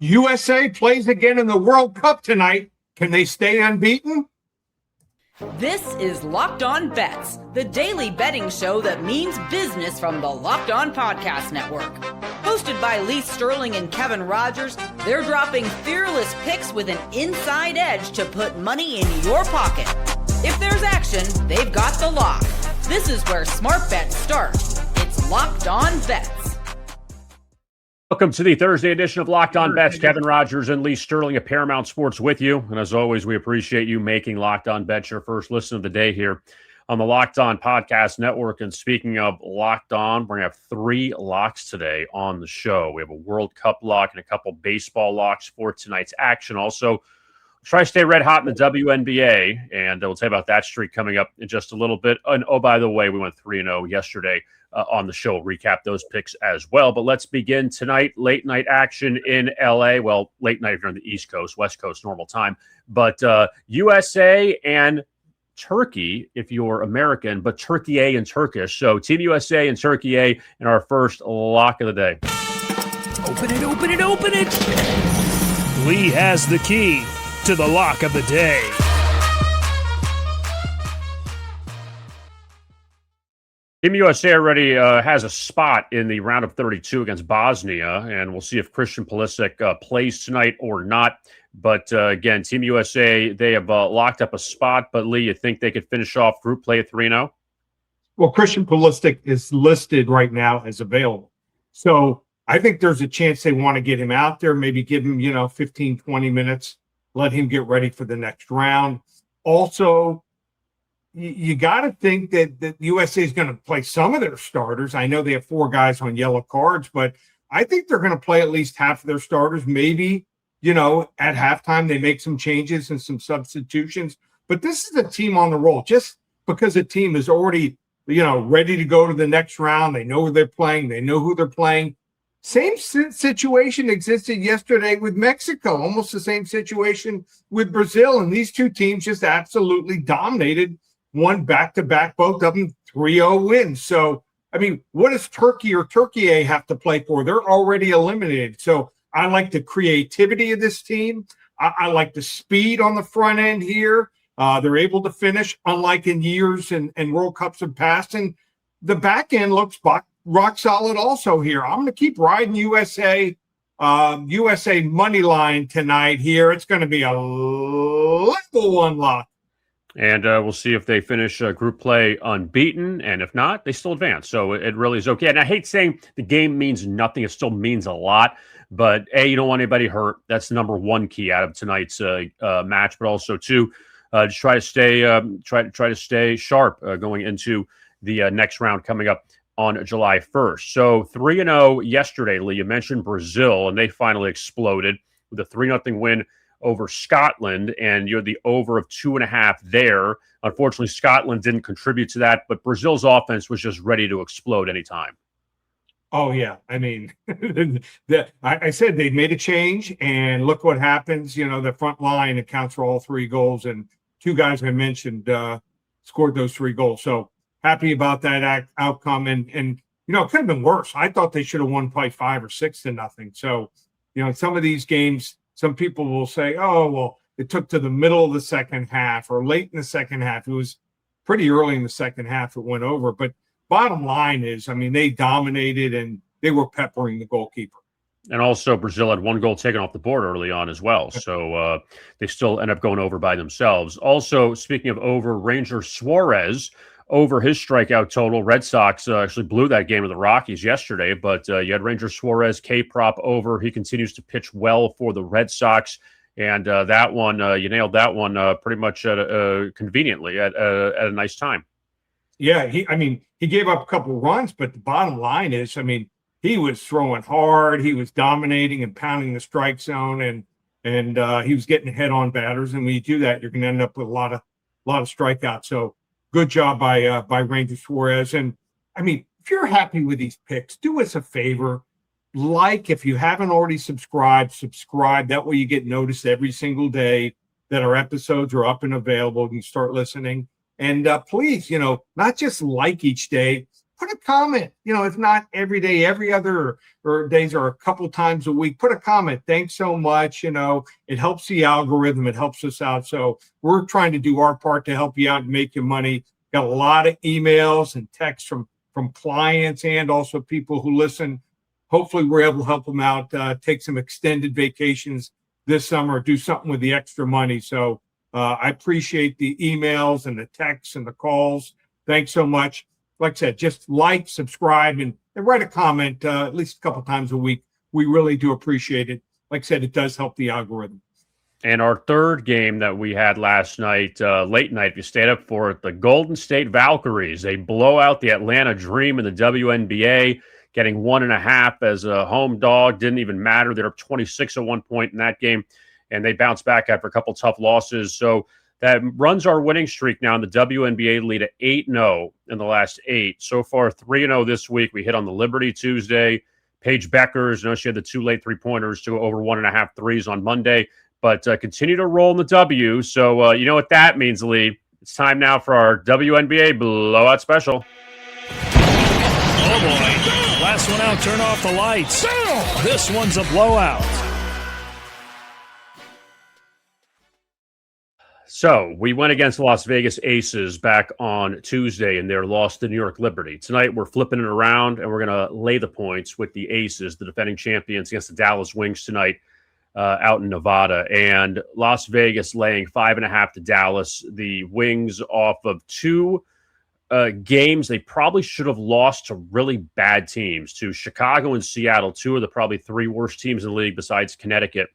USA plays again in the World Cup tonight. Can they stay unbeaten? This is Locked On Bets, the daily betting show that means business from the Locked On Podcast Network. Hosted by Lee Sterling and Kevin Rogers, they're dropping fearless picks with an inside edge to put money in your pocket. If there's action, they've got the lock. This is where smart bets start. It's Locked On Bets. Welcome to the Thursday edition of Locked On Bets. Kevin Rogers and Lee Sterling of Paramount Sports with you. And as always, we appreciate you making Locked On Bets your first listen of the day here on the Locked On Podcast Network. And speaking of Locked On, we're going to have 3 locks today on the show. We have a World Cup lock and a couple baseball locks for tonight's action. Also, try to stay red hot in the WNBA, and we'll tell you about that streak coming up in just a little bit. And oh, by the way, we went 3-0 yesterday on the show. We'll recap those picks as well. But let's begin tonight. Late night action in LA. Well, late night if you're on the East Coast, West Coast, normal time. But USA and Turkey, if you're American, but Turkiye and Turkish. So Team USA and Turkiye in our first lock of the day. Open it, open it, open it. Lee has the key to the lock of the day. Team USA already has a spot in the round of 32 against Bosnia, and we'll see if Christian Pulisic plays tonight or not. But again, Team USA, they have locked up a spot. But Lee, you think they could finish off group play at 3-0? Well, Christian Pulisic is listed right now as available. So I think there's a chance they want to get him out there, maybe give him, 15, 20 minutes, let him get ready for the next round. Also, you got to think that USA is going to play some of their starters. I know they have 4 guys on yellow cards, but I think they're going to play at least half of their starters. Maybe, at halftime they make some changes and some substitutions. But this is a team on the roll. Just because a team is already, ready to go to the next round, they know who they're playing, they know who they're playing. Same situation existed yesterday with Mexico, almost the same situation with Brazil. And these two teams just absolutely dominated, one back-to-back, both of them 3-0 wins. So, what does Turkey or Turkiye have to play for? They're already eliminated. So I like the creativity of this team. I like the speed on the front end here. They're able to finish, unlike in years and World Cups of past. And the back end looks rock solid also here. I'm going to keep riding USA money line tonight here. It's going to be a level 1 lock. And we'll see if they finish group play unbeaten. And if not, they still advance. So it really is okay. And I hate saying the game means nothing. It still means a lot. But A, you don't want anybody hurt. That's the number 1 key out of tonight's match. But also, 2, just try to stay sharp going into the next round coming up on July 1st. So 3-0 yesterday, Lee. You mentioned Brazil, and they finally exploded with a 3-0 win over Scotland, and you had the over of 2.5 there. Unfortunately, Scotland didn't contribute to that, but Brazil's offense was just ready to explode anytime. Oh, yeah. I said they made a change, and look what happens. The front line accounts for all 3 goals, and 2 guys I mentioned scored those 3 goals. So happy about that outcome. And it could have been worse. I thought they should have won probably 5 or 6-0. So, some of these games, some people will say, oh, well, it took to the middle of the second half or late in the second half. It was pretty early in the second half it went over. But bottom line is, they dominated and they were peppering the goalkeeper. And also Brazil had 1 goal taken off the board early on as well. So they still end up going over by themselves. Also, speaking of over, Ranger Suarez over his strikeout total. Red Sox actually blew that game of the Rockies yesterday, but you had Ranger Suarez K-prop over. He continues to pitch well for the Red Sox, and that one, you nailed that one pretty much conveniently at a nice time. Yeah, he gave up a couple of runs, but the bottom line is, he was throwing hard. He was dominating and pounding the strike zone, and he was getting ahead on batters. And when you do that, you're going to end up with a lot of strikeouts. So good job by Ranger Suarez. And if you're happy with these picks, do us a favor. If you haven't already subscribe. That way you get noticed every single day that our episodes are up and available. You can start listening. And please, not just like each day, put a comment. If not every day, every other or days or a couple times a week, put a comment. Thanks so much. It helps the algorithm. It helps us out. So we're trying to do our part to help you out and make you money. Got a lot of emails and texts from clients and also people who listen. Hopefully we're able to help them out, take some extended vacations this summer, do something with the extra money. So I appreciate the emails and the texts and the calls. Thanks so much. Like I said, just like, subscribe, and write a comment at least a couple times a week. We really do appreciate it. Like I said, it does help the algorithm. And our third game that we had last night, late night, if you stayed up for it, the Golden State Valkyries. They blow out the Atlanta Dream in the WNBA, getting 1.5 as a home dog. Didn't even matter. They're up 26 at one point in that game, and they bounced back after a couple tough losses. So that runs our winning streak now in the WNBA lead at 8-0 in the last 8. So far, 3-0 this week. We hit on the Liberty Tuesday. Paige Beckers, she had the 2 late three-pointers to over 1.5 threes on Monday. But continue to roll in the W. So you know what that means, Lee. It's time now for our WNBA Blowout Special. Oh, boy. Last one out, turn off the lights. This one's a blowout. So we went against the Las Vegas Aces back on Tuesday in their loss to New York Liberty. Tonight we're flipping it around, and we're going to lay the points with the Aces, the defending champions, against the Dallas Wings tonight. Out in Nevada, and Las Vegas laying 5.5 to Dallas. The Wings off of 2 games they probably should have lost to really bad teams, to Chicago and Seattle, 2 of the probably 3 worst teams in the league besides Connecticut.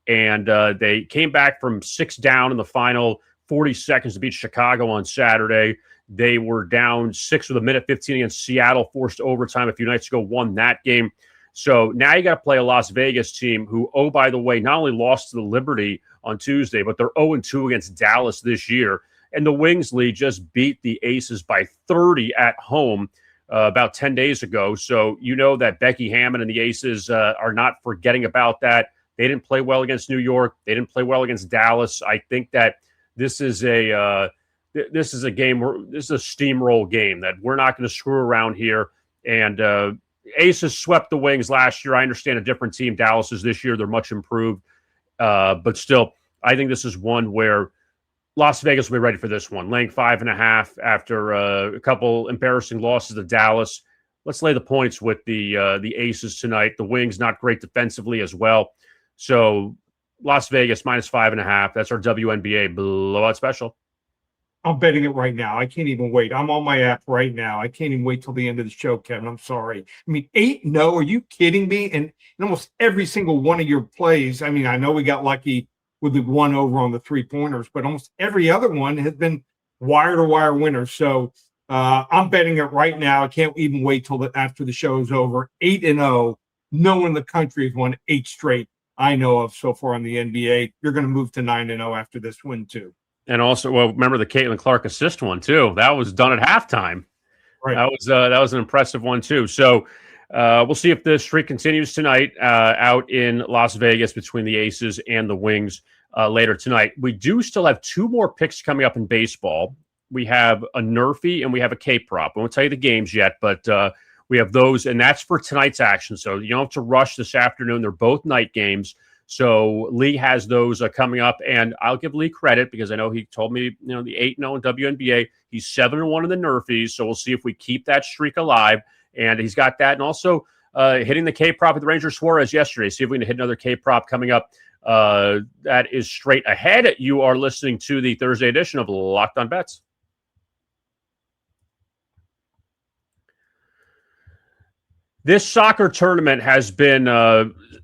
And they came back from 6 down in the final 40 seconds to beat Chicago on Saturday. They were down 6 with a minute 15 against Seattle, forced overtime a few nights ago, won that game. So now you got to play a Las Vegas team who, oh, by the way, not only lost to the Liberty on Tuesday, but they're 0-2 against Dallas this year. And the Wings lead just beat the Aces by 30 at home about 10 days ago. So you know that Becky Hammond and the Aces are not forgetting about that. They didn't play well against New York. They didn't play well against Dallas. I think that this is a game where this is a steamroll game that we're not going to screw around here. And Aces swept the Wings last year. I understand a different team. Dallas is this year. They're much improved. But still, I think this is one where Las Vegas will be ready for this one. Laying 5.5 after a couple embarrassing losses to Dallas. Let's lay the points with the Aces tonight. The Wings not great defensively as well. So Las Vegas minus 5.5. That's our WNBA Blowout Special. I'm betting it right now. I can't even wait. I'm on my app right now. I can't even wait till the end of the show, Kevin. I'm sorry. 8-0. Are you kidding me? And in almost every single one of your plays, I know we got lucky with the one over on the 3-pointers, but almost every other one has been wire-to-wire winners. So I'm betting it right now. I can't even wait till after the show is over. 8-0. No one in the country has won 8 straight I know of so far in the NBA. You're going to move to 9-0 after this win, too. And also, remember the Caitlin Clark assist one too. That was done at halftime. Right. That was an impressive one too. So we'll see if the streak continues tonight out in Las Vegas between the Aces and the Wings later tonight. We do still have 2 more picks coming up in baseball. We have a NRFI and we have a K-prop. I won't tell you the games yet, but we have those, and that's for tonight's action. So you don't have to rush this afternoon. They're both night games. So Lee has those coming up, and I'll give Lee credit because I know he told me, the 8-0 in WNBA. He's 7-1 in the NRFIs, so we'll see if we keep that streak alive. And he's got that, and also hitting the K-prop with the Ranger Suarez yesterday. See if we can hit another K-prop coming up. That is straight ahead. You are listening to the Thursday edition of Locked On Bets. This soccer tournament has been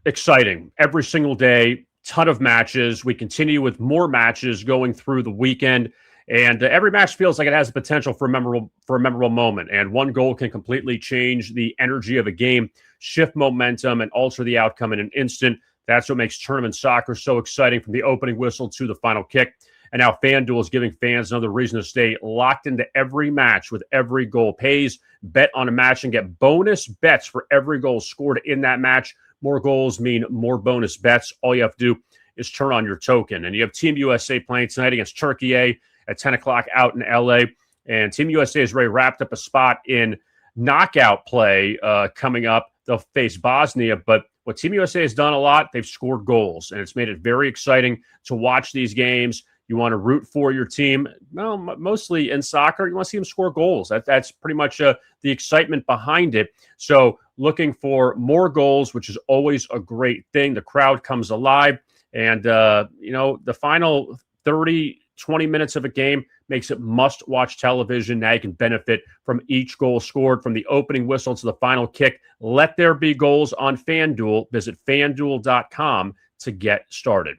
exciting every single day, ton of matches. We continue with more matches going through the weekend, and every match feels like it has the potential for a memorable moment. And one goal can completely change the energy of a game, shift momentum, and alter the outcome in an instant. That's what makes tournament soccer so exciting, from the opening whistle to the final kick. And now FanDuel is giving fans another reason to stay locked into every match with every goal. Pays, bet on a match, and get bonus bets for every goal scored in that match. More goals mean more bonus bets. All you have to do is turn on your token. And you have Team USA playing tonight against Turkiye at 10 o'clock out in L.A. And Team USA has already wrapped up a spot in knockout play coming up. They'll face Bosnia, but what Team USA has done a lot, they've scored goals, and it's made it very exciting to watch these games. You want to root for your team. Well, mostly in soccer, you want to see them score goals. That's pretty much the excitement behind it. So looking for more goals, which is always a great thing. The crowd comes alive. And, the final 30, 20 minutes of a game makes it must-watch television. Now you can benefit from each goal scored from the opening whistle to the final kick. Let there be goals on FanDuel. Visit FanDuel.com to get started.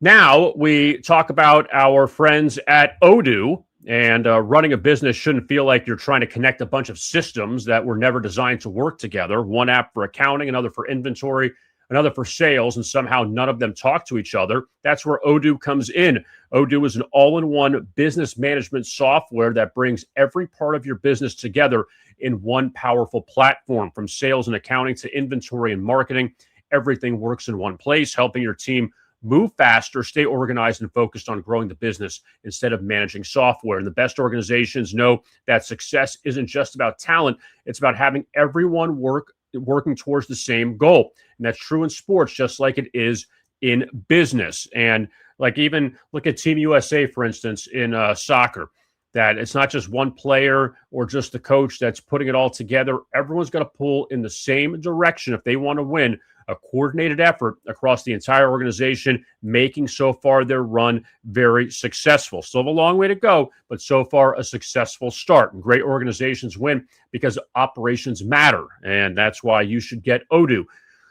Now we talk about our friends at Odoo, and running a business shouldn't feel like you're trying to connect a bunch of systems that were never designed to work together. One app for accounting, another for inventory, another for sales, and somehow none of them talk to each other. That's where Odoo comes in. Odoo is an all-in-one business management software that brings every part of your business together in one powerful platform. From sales and accounting to inventory and marketing, everything works in one place, helping your team move faster, stay organized, and focused on growing the business instead of managing software. And the best organizations know that success isn't just about talent. It's about having everyone working towards the same goal. And that's true in sports, just like it is in business. And like even look at Team USA, for instance, in soccer, that it's not just one player or just the coach that's putting it all together. Everyone's going to pull in the same direction if they want to win. A coordinated effort across the entire organization, making so far their run very successful. Still have a long way to go, but so far a successful start. And great organizations win because operations matter, and that's why you should get Odoo.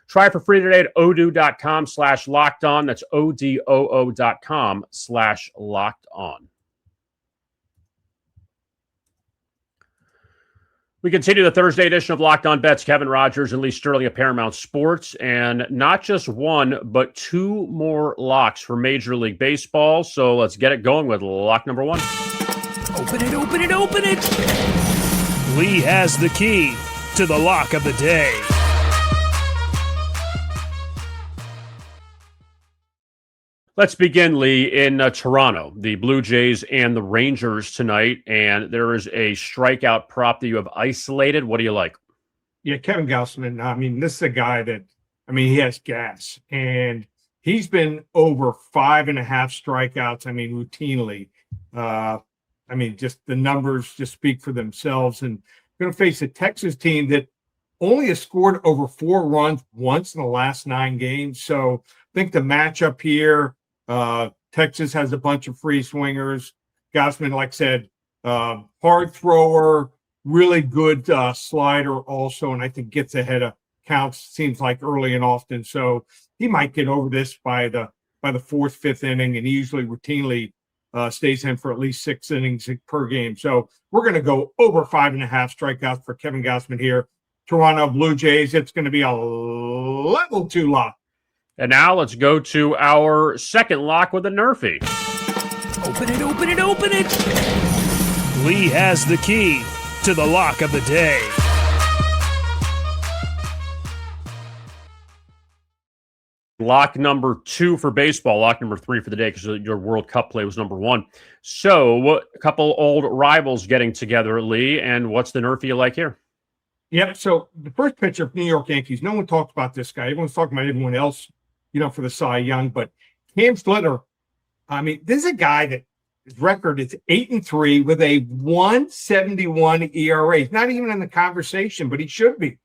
Try it for free today at odoo.com/lockedon. That's odoo.com/lockedon. We continue the Thursday edition of Locked On Bets. Kevin Rogers and Lee Sterling of Paramount Sports. And not just one, but two more locks for Major League Baseball. So let's get it going with lock number one. Open it, open it, open it. Lee has the key to the lock of the day. Let's begin, Lee, in Toronto. The Blue Jays and the Rangers tonight, and there is a strikeout prop that you have isolated. What do you like? Yeah, Kevin Gausman. I mean, this is a guy that, he has gas, and he's been over 5.5 strikeouts, routinely. Just the numbers just speak for themselves. And going to face a Texas team that only has scored over 4 runs once in the last 9 games. So I think the matchup here, Texas has a bunch of free swingers. Gausman, like I said, hard thrower, really good slider also, and I think gets ahead of counts, seems like early and often. So he might get over this by the 4th, 5th inning, and he usually routinely stays in for at least 6 innings per game. So we're going to go over 5.5 strikeouts for Kevin Gausman here. Toronto Blue Jays, it's going to be a level 2 lock. And now let's go to our second lock with a NRFI. Open it, open it, open it. Lee has the key to the lock of the day. Lock number 2 for baseball, lock number 3 for the day because your World Cup play was number 1. So a couple old rivals getting together, Lee, and what's the NRFI you like here? Yep. So the first pitcher of New York Yankees, no one talks about this guy. Everyone's talking about everyone else, for the Cy Young. But Cam Slitter, this is a guy that his record is 8-3 with a 1.71 ERA. He's not even in the conversation, but he should be.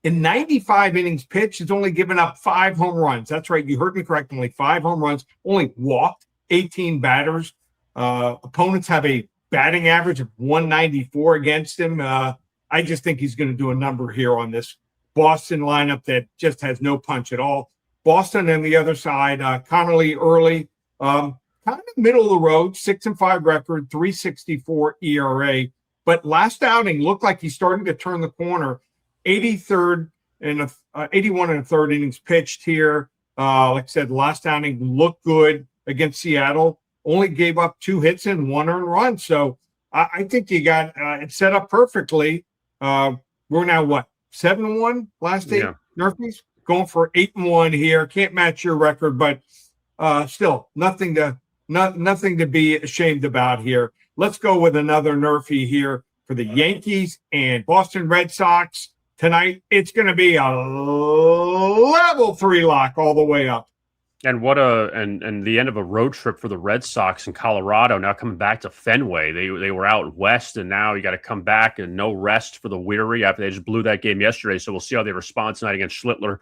In 95 innings pitched, he's only given up 5 home runs. That's right. You heard me correctly. Only 5 home runs, only walked 18 batters. Opponents have a batting average of 194 against him. I just think he's going to do a number here on this Boston lineup that just has no punch at all. Boston on the other side, Connolly early, kind of middle of the road, 6-5 record, 3.64 ERA. But last outing looked like he's starting to turn the corner. 81 and a third innings pitched here. Like I said, last outing looked good against Seattle. Only gave up 2 hits and 1 earned run. So I think you got it set up perfectly. We're now 7-1 last 8 NRFIs, going for 8-1 here. Can't match your record, but still nothing to be ashamed about here. Let's go with another NRFI here. for the Yankees and Boston Red Sox tonight. It's going to be a level 3 lock all the way up. And and the end of a road trip for the Red Sox in Colorado, now coming back to Fenway. They were out west, and now you got to come back, and no rest for the weary after they just blew that game yesterday. So we'll see how they respond tonight against Schlittler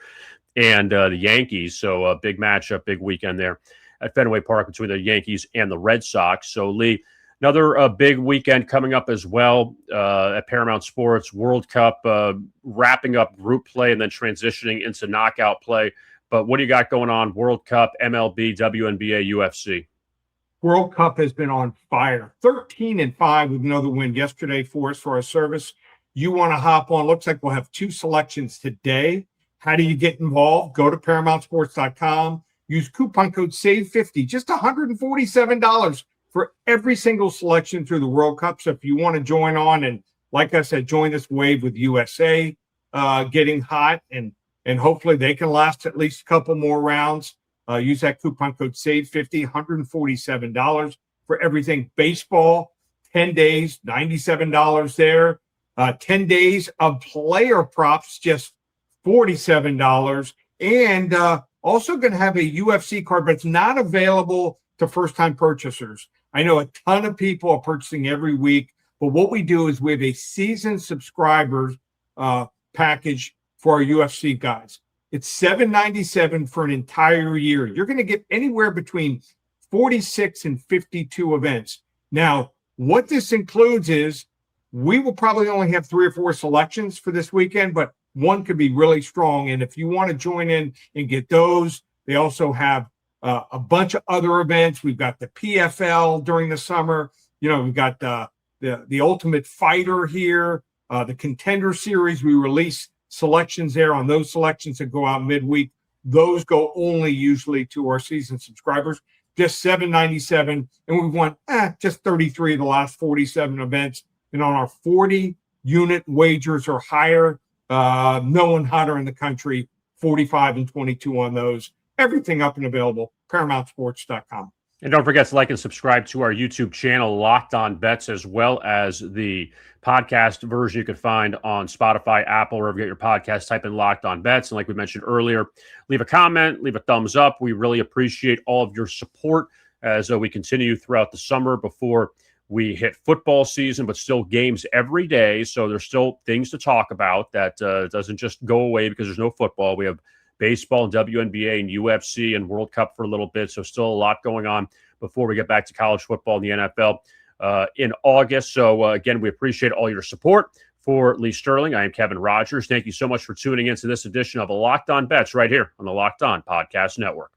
and the Yankees. So a big matchup, big weekend there at Fenway Park between the Yankees and the Red Sox. So Lee, another big weekend coming up as well at Paramount Sports. World Cup wrapping up group play and then transitioning into knockout play. But what do you got going on? World Cup, MLB, WNBA, UFC. World Cup has been on fire. 13-5 with another win yesterday for us for our service. You want to hop on? Looks like we'll have 2 selections today. How do you get involved? Go to ParamountSports.com. Use coupon code SAVE50. Just $147 for every single selection through the World Cup. So if you want to join on and, like I said, join this wave with USA getting hot and hopefully they can last at least a couple more rounds. Use that coupon code SAVE50, $147 for everything. Baseball, 10 days, $97 there. 10 days of player props, just $47. And also going to have a UFC card, but it's not available to first-time purchasers. I know a ton of people are purchasing every week, but what we do is we have a seasoned subscribers package for our UFC guys. It's $797 for an entire year. You're going to get anywhere between 46 and 52 events. Now, what this includes is we will probably only have 3 or 4 selections for this weekend, but one could be really strong. And if you want to join in and get those, they also have a bunch of other events. We've got the PFL during the summer. We've got the Ultimate Fighter here, the Contender Series. We release selections there on those selections that go out midweek. Those go only usually to our season subscribers. Just $797, and we've won just 33 of the last 47 events. And on our 40 unit wagers or higher, no one hotter in the country, 45 and 22 on those. Everything up and available, ParamountSports.com. And don't forget to like and subscribe to our YouTube channel, Locked On Bets, as well as the podcast version you can find on Spotify, Apple, wherever you get your podcast. Type in Locked On Bets. And like we mentioned earlier, leave a comment, leave a thumbs up. We really appreciate all of your support as we continue throughout the summer before we hit football season, but still games every day. So there's still things to talk about that doesn't just go away because there's no football. We have baseball and WNBA and UFC and World Cup for a little bit. So still a lot going on before we get back to college football and the NFL in August. So again, we appreciate all your support. For Lee Sterling, I am Kevin Rogers. Thank you so much for tuning in to this edition of Locked On Bets right here on the Locked On Podcast Network.